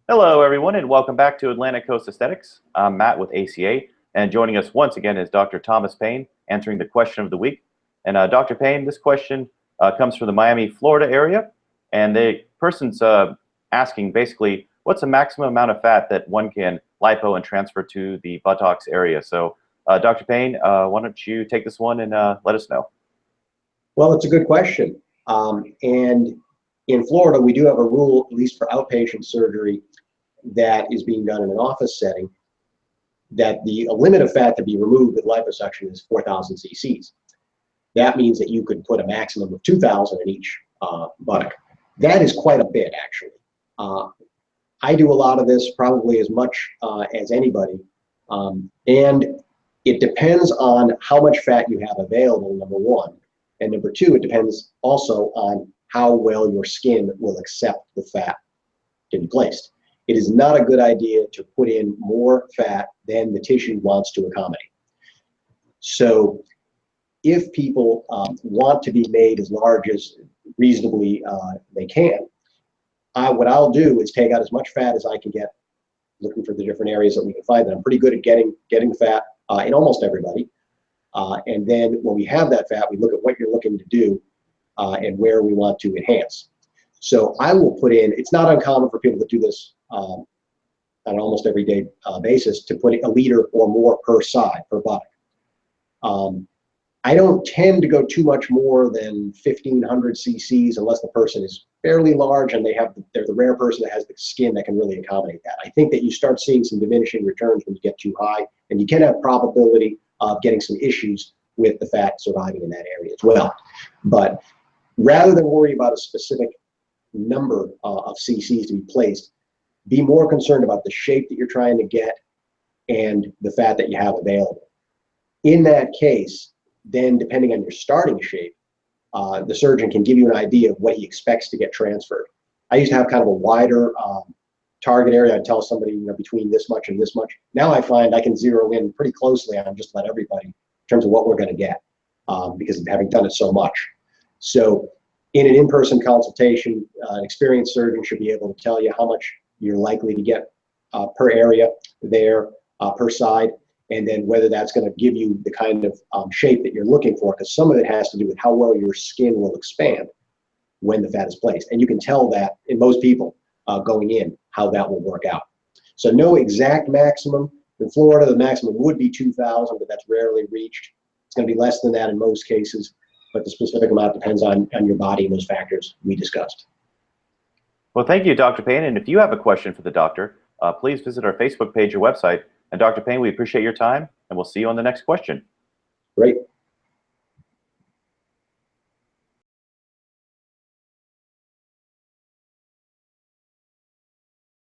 Hello, everyone, and welcome back to Atlantic Coast Aesthetics. I'm Matt with ACA, and joining us once again is Dr. Thomas Pane, answering the question of the week. And Dr. Pane, this question comes from the Miami, Florida area, and the person's asking basically, what's the maximum amount of fat that one can lipo and transfer to the buttocks area? So, Dr. Pane, why don't you take this one and let us know? Well, it's a good question. And in Florida, we do have a rule, at least for outpatient surgery, that is being done in an office setting, that the limit of fat to be removed with liposuction is 4,000 cc's. That means that you could put a maximum of 2,000 in each buttock. That is quite a bit, actually. I do a lot of this, probably as much as anybody, and it depends on how much fat you have available, number one, and number two, it depends also on how well your skin will accept the fat to be placed. It is not a good idea to put in more fat than the tissue wants to accommodate. So if people want to be made as large as reasonably they can, what I'll do is take out as much fat as I can get, looking for the different areas that we can find that. I'm pretty good at getting fat in almost everybody. And then when we have that fat, we look at what you're looking to do and where we want to enhance. So I will put in, it's not uncommon for people to do this on an almost everyday basis, to put a liter or more per side, per buttock. I don't tend to go too much more than 1,500 cc's unless the person is fairly large and they're the rare person that has the skin that can really accommodate that. I think that you start seeing some diminishing returns when you get too high, and you can have probability of getting some issues with the fat surviving in that area as well. But rather than worry about a specific number of cc's to be placed, be more concerned about the shape that you're trying to get and the fat that you have available. In that case, then depending on your starting shape, the surgeon can give you an idea of what he expects to get transferred. I used to have kind of a wider target area. I'd tell somebody, you know, between this much and this much. Now I find I can zero in pretty closely on just about everybody in terms of what we're going to get because of having done it so much. So in an in-person consultation, an experienced surgeon should be able to tell you how much you're likely to get per area there, per side, and then whether that's going to give you the kind of shape that you're looking for, because some of it has to do with how well your skin will expand when the fat is placed. And you can tell that in most people going in, how that will work out. So no exact maximum. In Florida, the maximum would be 2,000, but that's rarely reached. It's going to be less than that in most cases, but the specific amount depends on your body and those factors we discussed. Well, thank you, Dr. Pane. And if you have a question for the doctor, please visit our Facebook page or website. And Dr. Pane, we appreciate your time, and we'll see you on the next question. Great.